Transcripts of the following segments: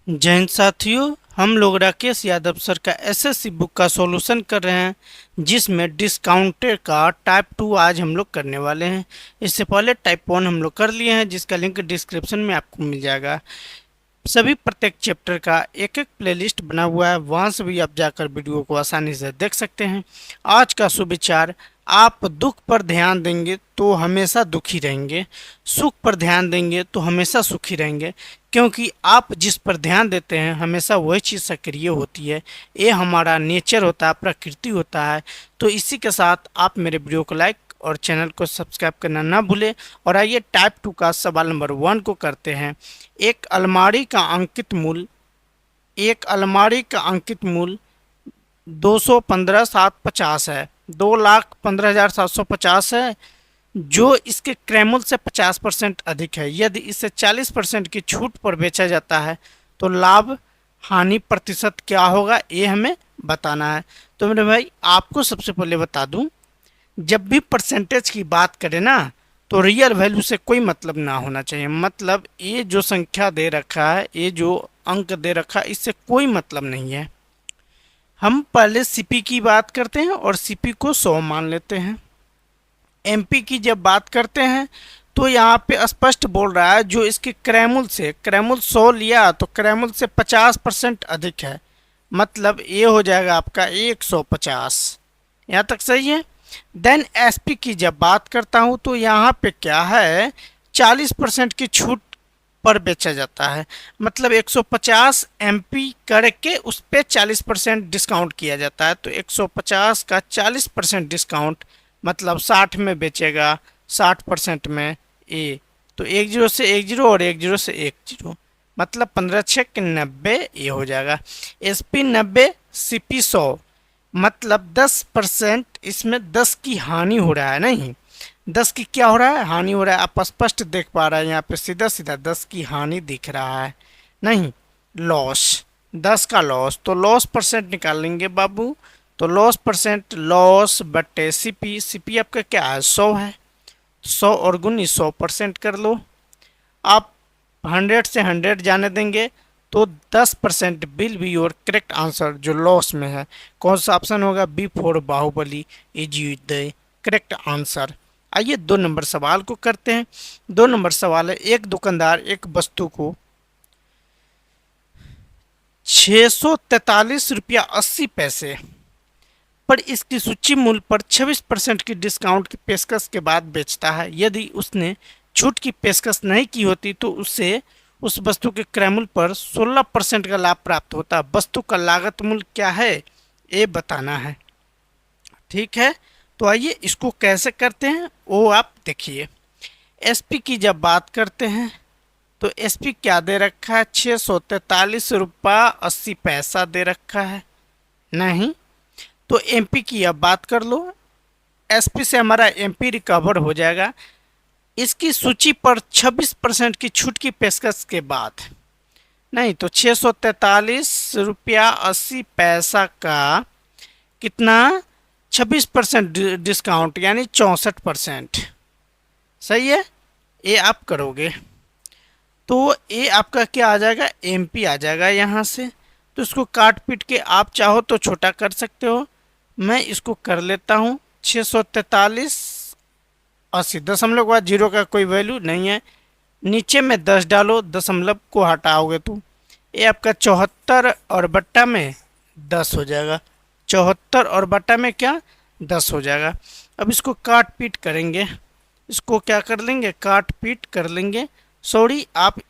जय हिंद साथियों, हम लोग राकेश यादव सर का एसएससी बुक का सॉल्यूशन कर रहे हैं, जिसमें डिस्काउंटेड का टाइप 2 आज हम लोग करने वाले हैं। इससे पहले टाइप 1 हम लोग कर लिए हैं, जिसका लिंक डिस्क्रिप्शन में आपको मिल जाएगा। सभी प्रत्येक चैप्टर का एक एक प्लेलिस्ट बना हुआ है, वहां से भी आप जाकर वीडियो को आसानी से देख सकते हैं। आज का सुविचार, आप दुख पर ध्यान देंगे तो हमेशा दुखी रहेंगे, सुख पर ध्यान देंगे तो हमेशा सुखी रहेंगे, क्योंकि आप जिस पर ध्यान देते हैं हमेशा वही चीज़ सक्रिय होती है। ये हमारा नेचर होता है, प्रकृति होता है। तो इसी के साथ आप मेरे वीडियो को लाइक और चैनल को सब्सक्राइब करना ना भूलें। और आइए टाइप 2 का सवाल नंबर 1 को करते हैं। एक अलमारी का अंकित मूल्य एक अलमारी का अंकित मूल्य 215,750 है, 2,15,750 है, जो इसके क्रय मूल्य से 50% अधिक है। यदि इसे 40% की छूट पर बेचा जाता है तो लाभ हानि प्रतिशत क्या होगा, ये हमें बताना है। तो मेरे भाई, आपको सबसे पहले बता दूं, जब भी परसेंटेज की बात करें ना, तो रियल वैल्यू से कोई मतलब ना होना चाहिए। मतलब ये जो संख्या दे रखा है, ये जो अंक दे रखा है, इससे कोई मतलब नहीं है। हम पहले सीपी की बात करते हैं और सीपी को 100 मान लेते हैं। एमपी की जब बात करते हैं तो यहाँ पे स्पष्ट बोल रहा है, जो इसके क्रैमुल 100 लिया तो क्रैमुल से 50% अधिक है। मतलब ये हो जाएगा आपका 150। यहाँ तक सही है। देन एसपी की जब बात करता हूँ तो यहाँ पे क्या है, 40% की छूट पर बेचा जाता है। मतलब 150 एमपी करके उस पर 40% डिस्काउंट किया जाता है। तो 150 का 40% डिस्काउंट मतलब 60 में बेचेगा, 60% में ए। तो 10 से 10 और 10 से 10, मतलब 15 छक 90, ये हो जाएगा। एसपी 90, सीपी 100, मतलब 10%। इसमें 10 की हानि हो रहा है, नहीं 10 की क्या हो रहा है, हानि हो रहा है। आप स्पष्ट देख पा रहे हैं, यहाँ पे सीधा सीधा 10 की हानि दिख रहा है, नहीं लॉस, 10 का लॉस। तो लॉस परसेंट निकाल लेंगे बाबू। तो लॉस परसेंट, लॉस बटे सीपी, सीपी आपका क्या है, 100 है। 100 और गुनी 100% कर लो। आप 100 से 100 जाने देंगे तो 10% will be your correct answer, जो लॉस में है। कौन सा ऑप्शन होगा, B for Baahubali is the correct answer. आइए 2 नंबर सवाल को करते हैं। 2 नंबर सवाल है, एक दुकानदार एक वस्तु को 643 रुपया 80 पैसे पर इसकी सूची मूल्य पर 26% की डिस्काउंट की पेशकश के बाद बेचता है। यदि उसने छूट की पेशकश नहीं की होती तो उससे उस वस्तु के क्रय मूल्य पर 16% का लाभ प्राप्त होता। वस्तु का लागत मूल्य क्या है, ये बताना है। ठीक है, तो आइए इसको कैसे करते हैं वो आप देखिए। एसपी की जब बात करते हैं तो एसपी क्या दे रखा है, 643 रुपया 80 पैसा दे रखा है, नहीं। तो एमपी की अब बात कर लो, एसपी से हमारा एमपी रिकवर हो जाएगा। इसकी सूची पर 26% की छूट की पेशकश के बाद, नहीं तो 643 रुपया 80 पैसा का कितना, 26% डिस्काउंट यानी 64%। सही है, ये आप करोगे तो ये आपका क्या आ जाएगा, एमपी आ जाएगा यहाँ से। तो इसको काट पीट के आप चाहो तो छोटा कर सकते हो। मैं इसको कर लेता हूँ, 643 80, दशमलव के बाद जीरो का कोई वैल्यू नहीं है। नीचे में 10 डालो, दशमलव को हटाओगे तो ये आपका 74 और बट्टा में 10 हो जाएगा। 74 और बट्टा में क्या, 10 हो जाएगा। अब इसको काट पीट करेंगे, इसको क्या कर लेंगे, काट पीट कर लेंगे। सॉरी, आप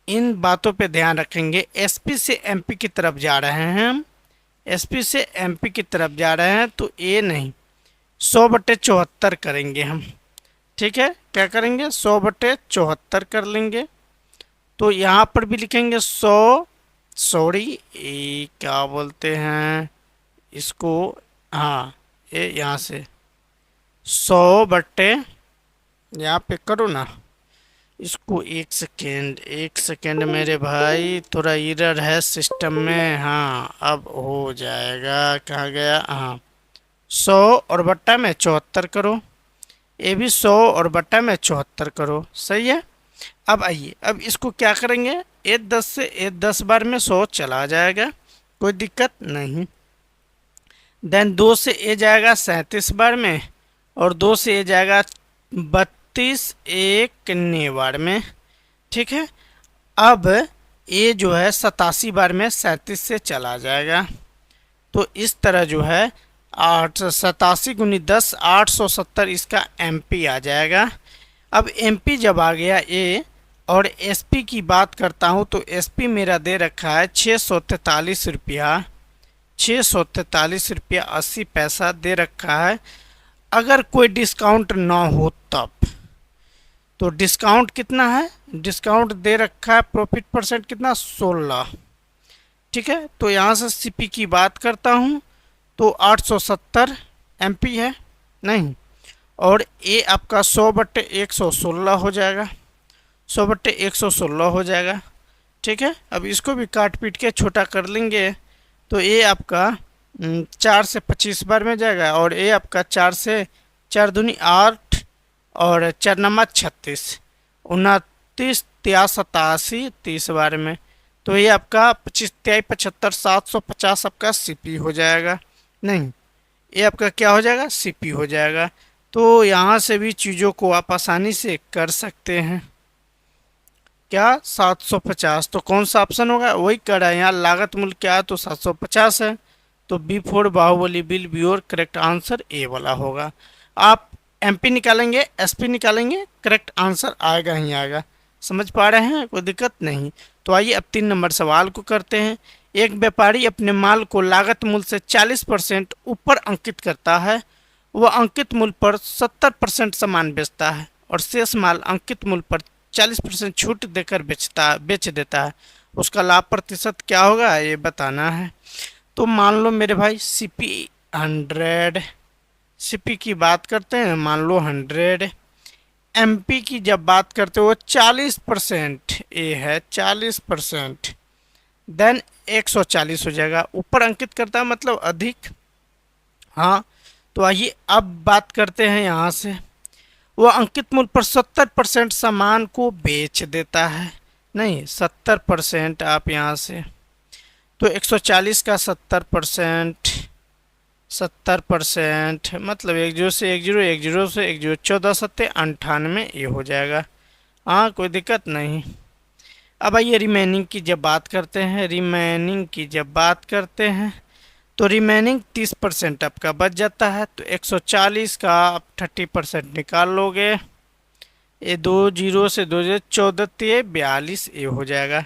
इन बातों पे ध्यान रखेंगे। एसपी से एमपी की तरफ जा रहे हैं हम, एसपी से एमपी की तरफ जा रहे हैं, तो ये नहीं 100/74 करेंगे हम। ठीक है, क्या करेंगे, 100/74 कर लेंगे। तो यहाँ पर भी लिखेंगे 100, सॉरी क्या बोलते हैं इसको, हाँ ये यहाँ से 100/, यहाँ पे करो ना इसको। एक सेकेंड मेरे भाई, थोड़ा एरर है सिस्टम में। हाँ अब हो जाएगा, कहाँ गया, हाँ 100 और बट्टा में 74 करो। ये भी 100 और बट्टा में 74 करो, सही है। अब आइए, अब इसको क्या करेंगे, A10 से A10 बार में 100 चला जाएगा, कोई दिक्कत नहीं। देन 2 से A जाएगा 37 बार में, और 2 से A जाएगा 32 एक नए बार में, ठीक है। अब A जो है 87 बार में 37 से चला जाएगा। तो इस तरह जो है 87 × 10 870 इसका MP आ जाएगा। अब MP जब आ गया A, और SP की बात करता हूँ तो SP मेरा दे रखा है 643 रुपया, 643 रुपया 80 पैसा दे रखा है। अगर कोई डिस्काउंट ना हो तब तो डिस्काउंट कितना है, डिस्काउंट दे रखा है प्रॉफिट परसेंट कितना 16, ठीक है। तो यहाँ से CP की बात करता हूँ तो 870 MP है नहीं, और A आपका 100/116 हो जाएगा, 100/116 हो जाएगा, ठीक है। अब इसको भी काट पीट के छोटा कर लेंगे तो A आपका 4 से 25 बार में जाएगा, और A आपका 4 से 4 दूनी 8 और 4 नमा 36, 29 83 87 30 बार में। तो ये आपका 25 23 75 750 आपका CP हो जाएगा नहीं, ये आपका क्या हो जाएगा CP हो जाएगा। तो यहाँ से भी चीज़ों को आप आसानी से कर सकते हैं। क्या 750, तो कौन सा ऑप्शन होगा, वही कर है यहाँ, लागत मूल्य क्या है तो 750 है। तो B4 बाहुबली बिल ब्योर करेक्ट आंसर A वाला होगा। आप MP निकालेंगे SP निकालेंगे, करेक्ट आंसर आएगा ही आएगा। समझ पा रहे हैं, कोई दिक्कत नहीं। तो आइए अब 3 नंबर सवाल को करते हैं। एक व्यापारी अपने माल को लागत मूल्य से 40% ऊपर अंकित करता है, वह अंकित मूल्य पर 70% सामान बेचता है और शेष माल अंकित मूल्य पर 40% छूट देकर बेच देता है। उसका लाभ प्रतिशत क्या होगा ये बताना है। तो मान लो मेरे भाई CP 100, CP की बात करते हैं, मान लो 100। MP की जब बात करते हो 40% A है 40%, देन 140 हो जाएगा, ऊपर अंकित करता है मतलब अधिक। हाँ, तो आइए अब बात करते हैं यहाँ से, वह अंकित मूल्य पर 70% सामान को बेच देता है नहीं, 70% आप यहाँ से, तो 140 का 70%, 70% मतलब 10 से 10, 10 से 10, 14 सत्ते 98 ये हो जाएगा। हाँ, कोई दिक्कत नहीं। अब आइए रिमेनिंग की जब बात करते हैं, रिमेनिंग की जब बात करते हैं तो रिमेनिंग 30% आपका बच जाता है। तो 140 का आप 30% निकाल लोगे, ये 2 0 से 2 14 42 ये हो जाएगा।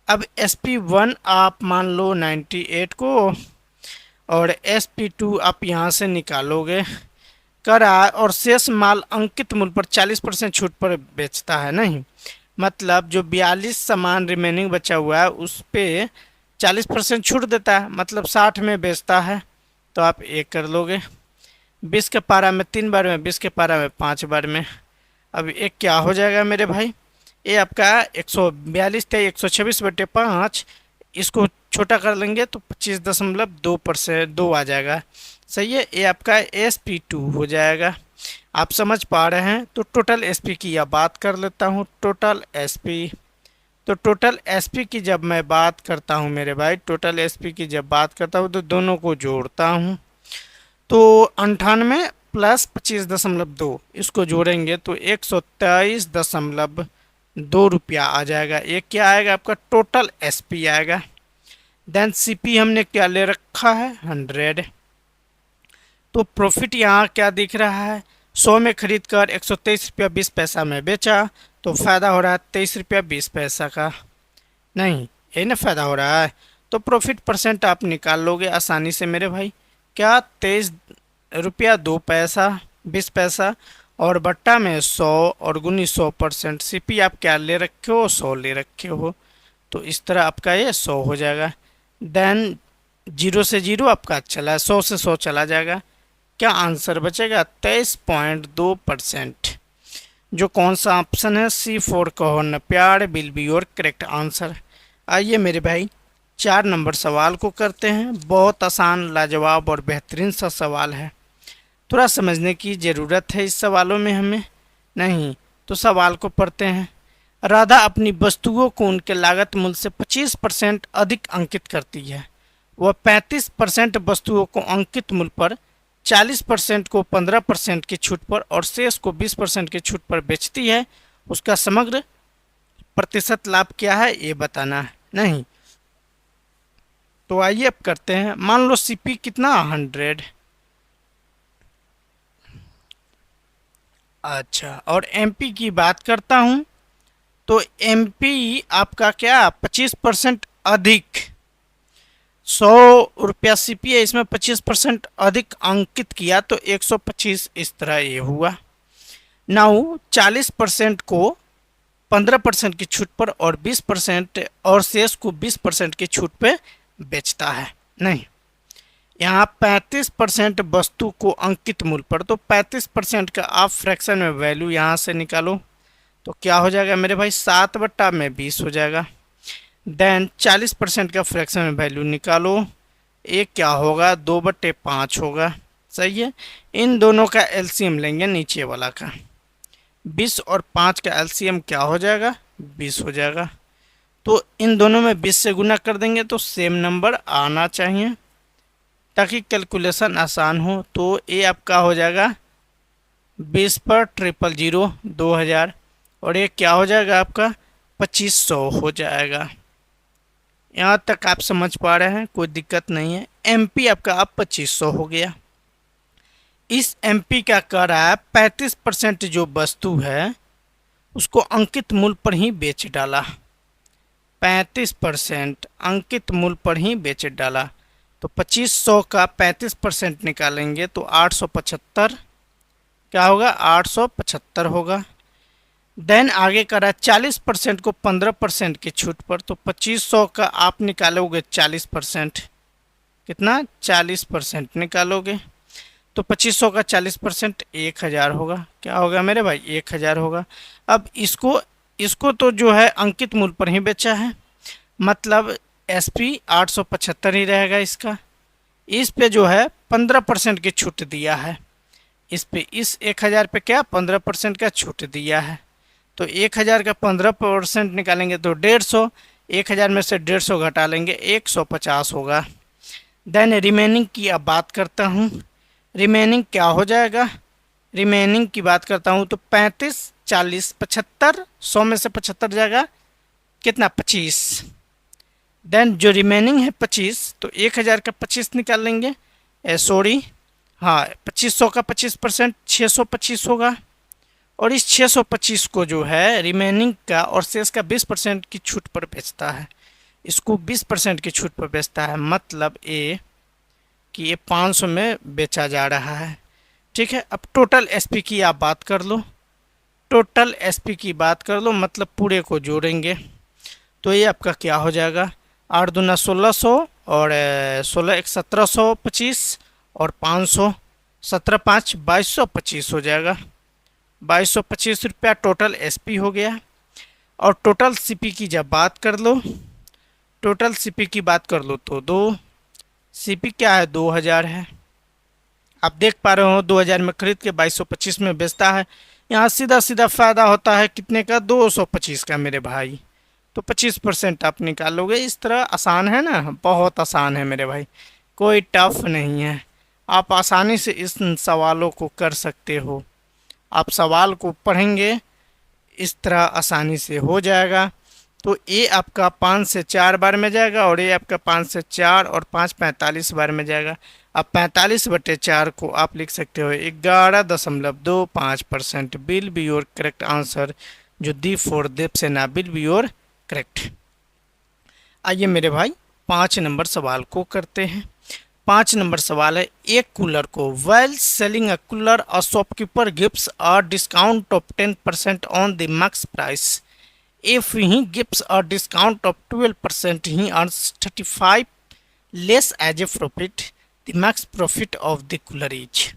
अब SP1 आप मान लो 98 को, और SP2 आप यहाँ से निकालोगे करा, और शेष माल अंकित मूल्य पर 40% छूट पर बेचता है नहीं, मतलब जो 42 सामान रिमेनिंग बचा हुआ है उस पे 40% छूट देता है, मतलब 60 में बेचता है। तो आप एक कर लोगे, 20 के पारा में 3 बार में, 20 के पारा में 5 बार में। अब एक क्या हो जाएगा मेरे भाई, ये आपका 142 थे 126/5, इसको छोटा कर लेंगे तो 25.2% 2 आ जाएगा, सही है। ये आपका SP2 हो जाएगा। आप समझ पा रहे हैं। तो टोटल SP की अब बात कर लेता हूँ, टोटल SP। तो टोटल SP की जब मैं बात करता हूँ मेरे भाई, टोटल SP की जब बात करता हूँ तो दोनों को जोड़ता हूँ, तो 98 प्लस 25.2 इसको जोड़ेंगे तो 123.2 रुपया आ जाएगा। ये क्या आएगा आपका टोटल SP आएगा। देन CP हमने क्या ले रखा है 100। तो प्रॉफिट यहाँ क्या दिख रहा है, 100 में खरीद कर 123 रुपया 20 पैसा में बेचा, तो फ़ायदा हो रहा है 23 रुपया 20 पैसा का नहीं, यही ना फ़ायदा हो रहा है। तो प्रॉफिट परसेंट आप निकाल लोगे आसानी से मेरे भाई, क्या 23 रुपया 2 पैसा 20 पैसा, और बट्टा में 100 और गुनी 100%। CP आप क्या ले रखे हो 100 ले रखे हो, तो इस तरह आपका ये 100 हो जाएगा। देन 0 से 0 आपका चला, 100 से 100 चला जाएगा, क्या आंसर बचेगा 23.2%। जो कौन सा ऑप्शन है C4 कहो न प्यार will be your correct answer. आइए मेरे भाई 4 नंबर सवाल को करते हैं। बहुत आसान लाजवाब और बेहतरीन सा सवाल है, थोड़ा समझने की ज़रूरत है इस सवालों में हमें नहीं। तो सवाल को पढ़ते हैं। राधा अपनी वस्तुओं को उनके लागत मूल्य से 25% अधिक अंकित करती है। वह 35% वस्तुओं को अंकित मूल्य पर, 40% को 15% की छूट पर और शेष को 20% की छूट पर बेचती है। उसका समग्र प्रतिशत लाभ क्या है ये बताना है। नहीं तो आइए अब करते हैं। मान लो सीपी कितना 100, अच्छा, और एमपी की बात करता हूं तो एमपी आपका क्या 25% अधिक, 100 रुपया सीपी है, इसमें 25% अधिक अंकित किया तो 125, इस तरह ये हुआ। नाउ 40% को 15% की छूट पर और 20% और शेष को 20% की छूट पे बेचता है। नहीं, यहाँ 35% वस्तु को अंकित मूल्य पर, तो 35% का आप फ्रैक्शन में वैल्यू यहाँ से निकालो तो क्या हो जाएगा मेरे भाई, 7/20 हो जाएगा। देन 40% का फ्रैक्शन में वैल्यू निकालो, एक क्या होगा 2/5 होगा। सही है। इन दोनों का एलसीएम लेंगे नीचे वाला का, 20 और 5 का एलसीएम क्या हो जाएगा 20 हो जाएगा। तो इन दोनों में 20 से गुना कर देंगे तो सेम नंबर आना चाहिए ताकि कैलकुलेशन आसान हो। तो ये आपका हो जाएगा 20/000 2000 और ये क्या हो जाएगा आपका 2500 हो जाएगा। यहाँ तक आप समझ पा रहे हैं, कोई दिक्कत नहीं है। एमपी आपका अब 2500 हो गया। इस एमपी का कर रहा है 35% जो वस्तु है उसको अंकित मूल्य पर ही बेच डाला, 35% अंकित मूल्य पर ही बेच डाला। तो 2500 का 35% निकालेंगे तो 875, क्या होगा 875 होगा। देन आगे करा 40% को 15% की छूट पर, तो 2500 का आप निकालोगे 40%, कितना 40% निकालोगे तो 2500 का 40% 1000 होगा। क्या होगा मेरे भाई 1000 होगा। अब इसको तो जो है अंकित मूल्य पर ही बेचा है, मतलब एसपी 875 ही रहेगा इसका। इस पे जो है 15% की छूट दिया है, इस पे इस 1000 पे क्या 15% का छूट दिया है। तो 1000 का 15% निकालेंगे तो 150, 1000 में से 150 घटा लेंगे 150 होगा। देन रिमेनिंग की अब बात करता हूँ। रिमेनिंग क्या हो जाएगा, रिमेनिंग की बात करता हूँ तो 35, 40, 75, 100 में से 75 जाएगा कितना 25। देन जो रिमेनिंग है 25, तो 1000 का 25 निकाल लेंगे, सॉरी हाँ 2500 का 25% 625 होगा। और इस 625 को जो है रिमेनिंग का और शेष का 20% की छूट पर बेचता है, इसको 20% की छूट पर बेचता है, मतलब ये कि ये 500 में बेचा जा रहा है। ठीक है। अब टोटल एसपी की आप बात कर लो, टोटल एसपी की बात कर लो, मतलब पूरे को जोड़ेंगे तो ये आपका क्या हो जाएगा 8 दूना 1600 और 16 1 1725 और 500, 17 5 2225 हो जाएगा। 2225 रुपया टोटल एसपी हो गया। और टोटल सीपी की जब बात कर लो, टोटल सीपी की बात कर लो तो दो सीपी क्या है 2000 है। आप देख पा रहे हो 2000 में खरीद के 2225 में बेचता है। यहाँ सीधा सीधा फायदा होता है कितने का 225 का मेरे भाई। तो 25% आप निकालोगे। इस तरह आसान है ना, बहुत आसान है मेरे भाई, कोई टफ नहीं है। आप आसानी से इस सवालों को कर सकते हो। आप सवाल को पढ़ेंगे इस तरह आसानी से हो जाएगा। तो ये आपका 5 से 4 बार में जाएगा और ये आपका 5 से 4 और 5 45 बार में जाएगा। अब 45/4 को आप लिख सकते हो 11.25%। Will be your correct answer. जो दी फोर देव सेना विल बी योर करेक्ट। आइए मेरे भाई 5 नंबर सवाल को करते हैं। 5 नंबर सवाल है, एक कूलर को while selling a cooler a shopkeeper gives a discount of 10% on the max price. If he gives a discount of 12%, he earns 35 less as a profit. The max profit of the cooler is.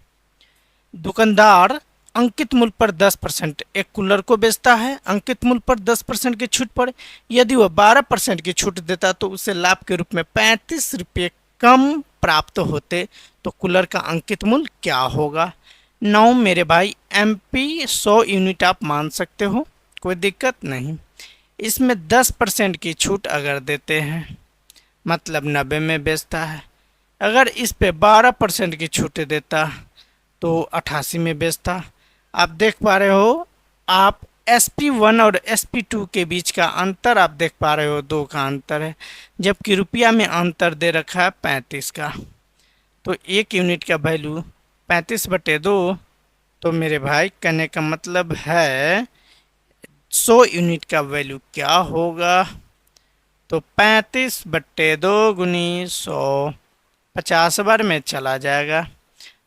दुकानदार अंकित मूल्य पर 10% एक cooler को बेचता है, अंकित मूल्य पर 10% की छूट पर। यदि वह 12% की छूट देता तो उसे लाभ के रूप में 35 रुपये कम प्राप्त होते, तो कूलर का अंकित मूल्य क्या होगा। 9 मेरे भाई एमपी 100 यूनिट आप मान सकते हो, कोई दिक्कत नहीं। इसमें 10% की छूट अगर देते हैं मतलब 90 में बेचता है। अगर इस पे 12% की छूट देता तो 88 में बेचता। आप देख पा रहे हो, आप SP1 और SP2 के बीच का अंतर आप देख पा रहे हो, 2 का अंतर है, जबकि रुपया में अंतर दे रखा है 35 का। तो 1 यूनिट का वैल्यू 35/2, तो मेरे भाई कहने का मतलब है 100 यूनिट का वैल्यू क्या होगा, तो 35/2 गुनी 100 50 बार में चला जाएगा।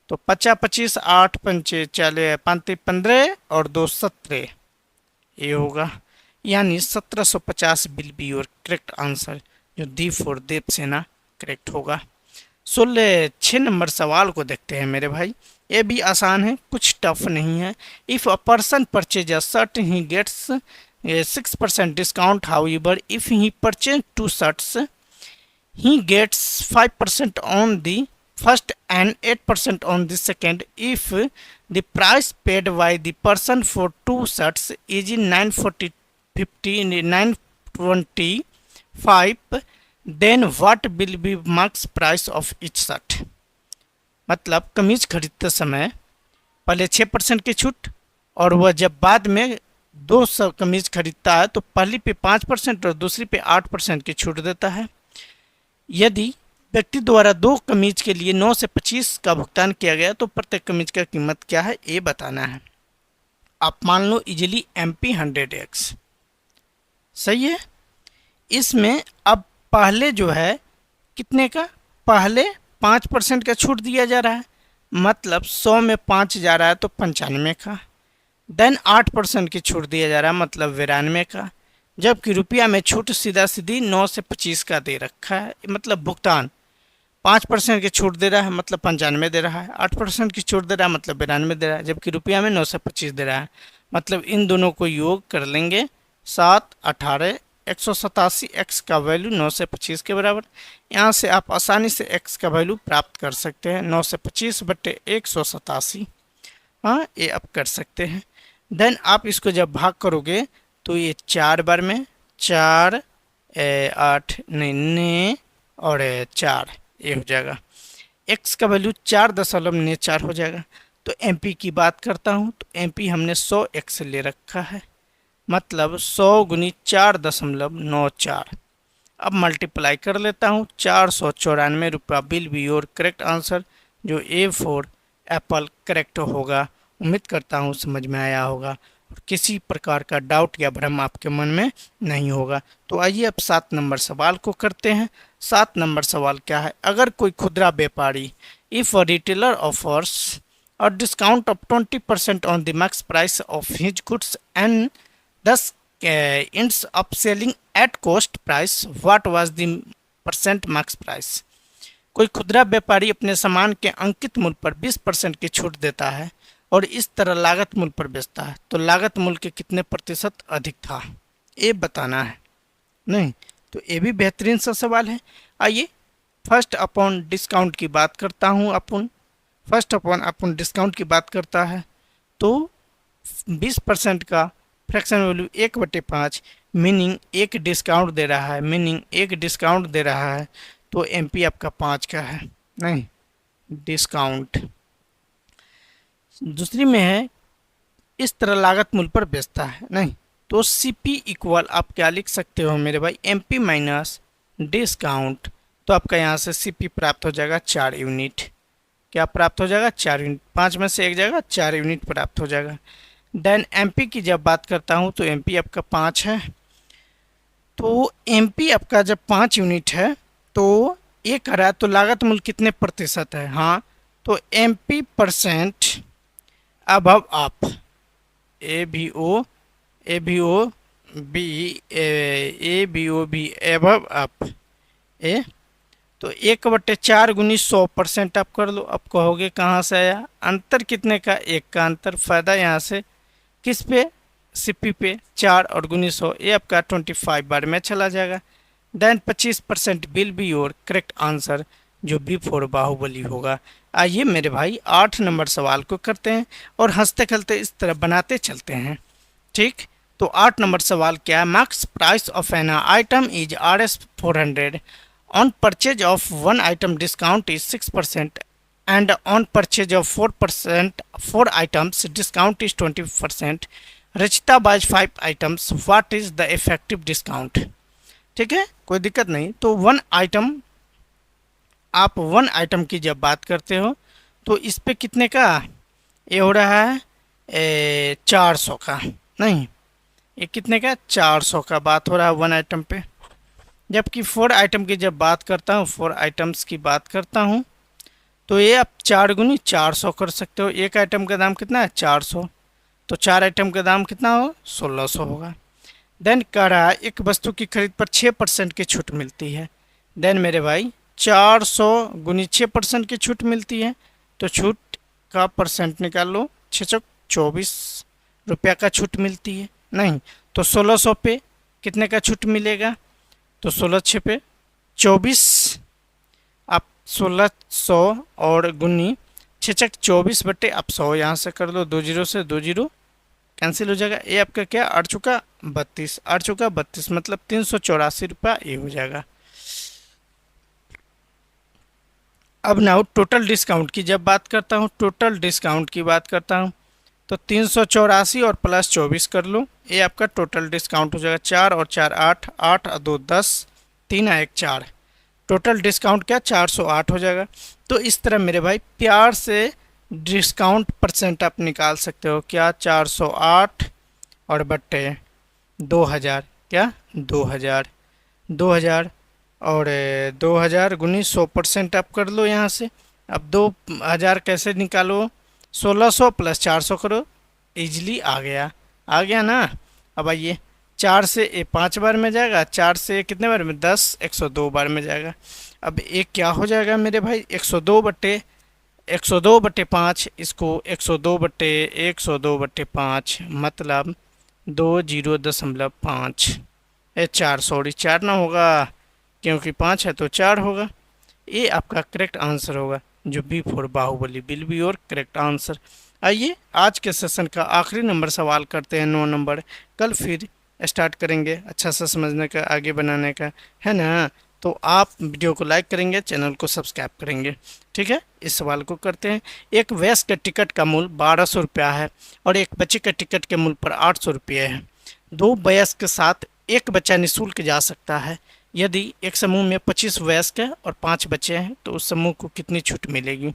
तो 50 25 8 पंचे 40 35 15 और 2 17, ये होगा, यानी 1750 will be your correct answer, जो डी फॉर देवसेना करेक्ट होगा। 6 नंबर सवाल को देखते हैं मेरे भाई, ये भी आसान है, कुछ टफ नहीं है। If a person purchase a shirt he gets 6% discount, however if he purchase 2 shirts he gets 5% on the first and 8% on the second if the price paid by the person for 2 shirts is 940 50 925, then what will be max price of each shirt। मतलब कमीज खरीदते समय पहले 6% की छूट, और वह जब बाद में 2 कमीज खरीदता है तो पहली पे 5% और दूसरी पे 8% की छूट देता है। यदि व्यक्ति द्वारा 2 कमीज के लिए 9 से 25 का भुगतान किया गया तो प्रत्येक कमीज का कीमत क्या है, ये बताना है। आप मान लो इजीली MP 100X सही है। इसमें अब पहले जो है कितने का, पहले 5% का छूट दिया जा रहा है, मतलब 100 में 5 जा रहा है तो 95 का। देन 8% की छूट दिया जा रहा है, मतलब 92 का। जबकि रुपया में छूट सीधा सीधी 9 से 25 का दे रखा है, मतलब भुगतान 5% की छूट दे रहा है मतलब 95 दे रहा है, 8% की छूट दे रहा है मतलब 92 दे रहा है, जबकि रुपया में 9 से 25 दे रहा है। मतलब इन दोनों को योग कर लेंगे 7 18 187, x का वैल्यू 9 से 25 के बराबर। यहाँ से आप आसानी से x का वैल्यू प्राप्त कर सकते हैं, 9 से 25/187। हाँ, ये आप कर सकते हैं। देन आप इसको जब भाग करोगे तो ये 4 बार में 4 8 9 और 4, ये हो जाएगा। x का वैल्यू 4.94 हो जाएगा। तो MP की बात करता हूँ तो MP हमने 100x ले रखा है, मतलब 100 गुनी 4.94। अब मल्टीप्लाई कर लेता हूँ, 494 रुपया will be your correct answer, जो A फॉर एप्पल करेक्ट होगा। उम्मीद करता हूँ समझ में आया होगा और किसी प्रकार का डाउट या भ्रम आपके मन में नहीं होगा। तो आइए अब 7 नंबर सवाल को करते हैं। 7 नंबर सवाल क्या है, अगर कोई खुदरा व्यापारी if a retailer offers a discount of 20% on the max price of his goods and thus ends up selling at cost price, what was the percent max price। कोई खुदरा व्यापारी अपने सामान के अंकित मूल्य पर 20% की छूट देता है और इस तरह लागत मूल्य पर बेचता है, तो लागत मूल्य के कितने प्रतिशत अधिक था, ये बताना है। नहीं तो ये भी बेहतरीन सा सवाल है। आइए फर्स्ट अपॉन डिस्काउंट की बात करता हूँ। फर्स्ट अपॉन डिस्काउंट की बात करता है तो 20% का फ्रैक्शन वैल्यू 1/5, मीनिंग एक डिस्काउंट दे रहा है, तो MP आपका 5 का है। नहीं डिस्काउंट दूसरी में है इस तरह लागत मूल्य पर बेचता है। नहीं तो CP इक्वल आप क्या लिख सकते हो मेरे भाई, MP माइनस डिस्काउंट। तो आपका यहाँ से CP प्राप्त हो जाएगा 4 यूनिट। क्या प्राप्त हो जाएगा, 4 यूनिट। 5 में से 1 जाएगा, 4 यूनिट प्राप्त हो जाएगा। देन MP की जब बात करता हूँ तो MP आपका 5 है। तो MP आपका जब 5 यूनिट है तो ये कह रहा है तो लागत मूल्य कितने प्रतिशत है। हाँ तो MP% अबव आप ABO भी अबव आप ए, तो 1/4 गुनी 100% आप कर लो। अब कहोगे कहाँ से आया अंतर, कितने का, 1 का अंतर। फायदा यहाँ से किस पे, CP पे 4 और गुनी 100, ये आपका 25 बार में चला जाएगा। Then 25% will be your correct answer, जो B फॉर बाहुबली होगा। आइए मेरे भाई 8 नंबर सवाल को करते हैं और हंसते खेलते इस तरह बनाते चलते हैं। ठीक, तो 8 नंबर सवाल क्या है, marks price of an item is RS 400, on purchase of one item discount is 6% and on purchase of 4% 4 items discount is 20%, Rachita buys 5 items, what is the effective discount. ठीक है, कोई दिक्कत नहीं। तो आप वन आइटम की जब बात करते हो तो इस पे कितने का ये हो रहा है, 400 का, नहीं ये कितने का 400 का बात हो रहा है वन आइटम पे। जबकि 4 आइटम की जब बात करता हूँ, 4 आइटम्स की बात करता हूँ, तो ये आप 4 गुनी 400 कर सकते हो। एक आइटम का दाम कितना है 400, तो 4 आइटम का दाम कितना हो 1600 होगा। देन कह रहा है एक वस्तु की खरीद पर 6% की छूट मिलती है। देन मेरे भाई 400 गुनी 6% की छूट मिलती है, तो छूट का परसेंट निकाल लो, 6 24 रुपया का छूट मिलती है, नहीं तो 1600 पे कितने का छूट मिलेगा, तो 16 6 पे 24, आप 1600 और गुनी 6 24 बटे आप 100 यहाँ से कर दो, 2 जीरो से 2 जीरो कैंसिल हो जाएगा। ये आपका क्या 8 चुका 32, 8 चुका 32 मतलब 384 रुपया ये हो जाएगा। अब नाउ टोटल डिस्काउंट की जब बात करता हूँ, टोटल डिस्काउंट की बात करता हूँ तो 384 और प्लस 24 कर लो, ये आपका टोटल डिस्काउंट हो जाएगा। 4 और 4 8, 8 और 2 10, 3 और 1 4, टोटल डिस्काउंट क्या 408 हो जाएगा। तो इस तरह मेरे भाई प्यार से डिस्काउंट परसेंट आप निकाल सकते हो, क्या 408 और बट्टे 2000, क्या 2000 और 2000 गुनी 100% आप कर लो यहाँ से। अब 2000 कैसे निकालो, 1600 प्लस 400 करो, इजली आ गया ना। अब आइए 4 से ए 5 बार में जाएगा, 4 से कितने बार में 10, 102 बार में जाएगा। अब एक क्या हो जाएगा मेरे भाई 102 बटे 5, इसको 102 बटे 5 मतलब 20.5, 4 सॉरी 4 ना होगा क्योंकि 5 है तो 4 होगा। ये आपका करेक्ट आंसर होगा, जो B for Baahubali will be your correct answer. आइए आज के सेशन का आखिरी नंबर सवाल करते हैं, 9 नंबर। कल फिर स्टार्ट करेंगे अच्छा सा समझने का, आगे बनाने का, है ना। तो आप वीडियो को लाइक करेंगे, चैनल को सब्सक्राइब करेंगे, ठीक है। इस सवाल को करते हैं। एक वयस्क के टिकट का मूल्य 1200 रुपया है और एक बच्चे के टिकट के मूल्य पर 800 रुपये है। 2 वयस्क के साथ एक बच्चा निःशुल्क जा सकता है। यदि एक समूह में 25 वयस्क है और 5 बच्चे हैं तो उस समूह को कितनी छूट मिलेगी।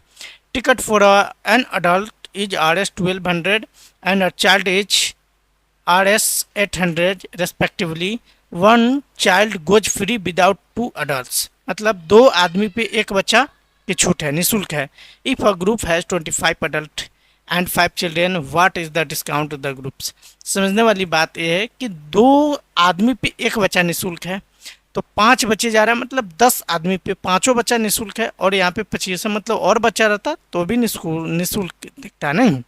Ticket for an adult is RS 1200 and a child is RS 800 respectively. 1 child goes free without 2 adult, मतलब 2 आदमी पे एक बच्चा की छूट है, निःशुल्क है। If a group has 25 adult and 5 children, what is the discount of the groups. समझने वाली बात यह है कि 2 आदमी पे एक बच्चा निःशुल्क है, तो 5 बच्चे जा रहा है मतलब 10 आदमी पे पांचों बच्चा निःशुल्क है, और यहाँ पे 25 है मतलब और बच्चा रहता तो भी निःशुल्क दिखता नहीं।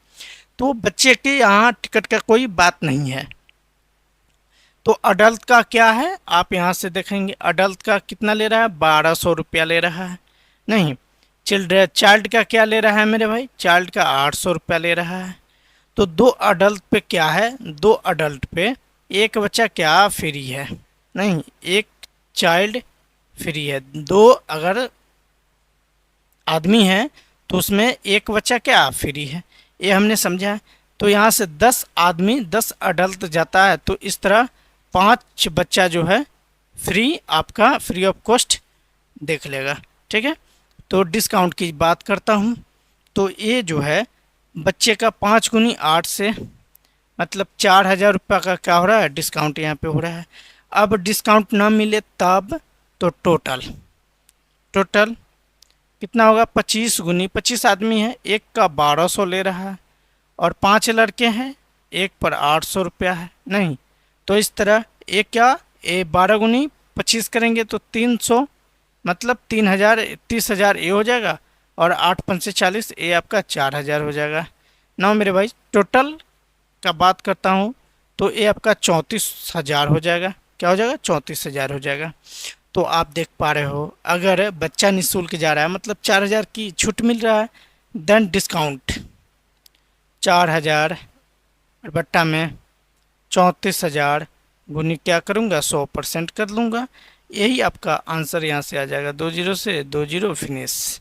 तो बच्चे के यहाँ टिकट का कोई बात नहीं है। तो अडल्ट का क्या है, आप यहाँ से देखेंगे अडल्ट का कितना ले रहा है 1200 रुपया ले रहा है, नहीं चाइल्ड का क्या ले रहा है मेरे भाई, चाइल्ड का 800 रुपया ले रहा है। तो 2 अडल्ट पे क्या है, 2 अडल्ट पे एक बच्चा क्या फ्री है, नहीं एक चाइल्ड फ्री है। 2 अगर आदमी है तो उसमें एक बच्चा क्या फ्री है, ये हमने समझा है। तो यहाँ से 10 आदमी 10 अडल्ट जाता है, तो इस तरह 5 बच्चा जो है फ्री, आपका फ्री ऑफ कॉस्ट देख लेगा, ठीक है। तो डिस्काउंट की बात करता हूँ, तो ये जो है बच्चे का 5 गुनी 8 से मतलब 4000 रुपये का क्या हो रहा है डिस्काउंट यहाँ पे हो रहा है। अब डिस्काउंट ना मिले तब तो टोटल कितना होगा 25 गुनी 25 आदमी है, एक का 1200 ले रहा है और 5 लड़के हैं, एक पर 800 रुपया है, नहीं तो इस तरह एक क्या 12 गुनी 25 करेंगे तो 300 मतलब 3000 30,000 ये हो जाएगा, और 8 पंचे 40 ये आपका 4000 हो जाएगा। ना मेरे भाई टोटल का बात करता हूँ तो ये आपका 34,000 हो जाएगा, क्या हो जाएगा 34,000 हो जाएगा। तो आप देख पा रहे हो अगर बच्चा निःशुल्क जा रहा है मतलब 4000 की छूट मिल रहा है, देन डिस्काउंट 4000 बट्टा में 34,000 गुनी क्या करूँगा 100% कर लूँगा। यही आपका आंसर यहाँ से आ जाएगा, 2 जीरो से 2 जीरो फिनिश।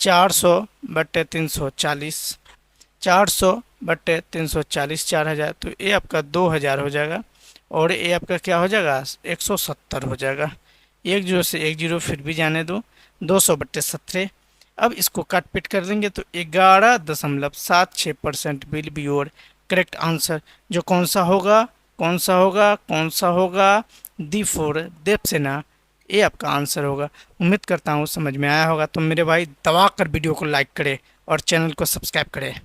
400/340, 400/340 4,000, तो ये आपका 2,000 हो जाएगा और ये आपका क्या हो जाएगा 170 हो जाएगा। 1 जीरो से 1 जीरो फिर भी जाने दो, 200/17। अब इसको काट पीट कर देंगे तो 11.76% will be your correct answer. जो कौन सा होगा, कौन सा होगा, कौन सा होगा, दी फोर देवसेना, ये आपका आंसर होगा। उम्मीद करता हूँ समझ में आया होगा। तो मेरे भाई दबा कर वीडियो को लाइक करें और चैनल को सब्सक्राइब करें।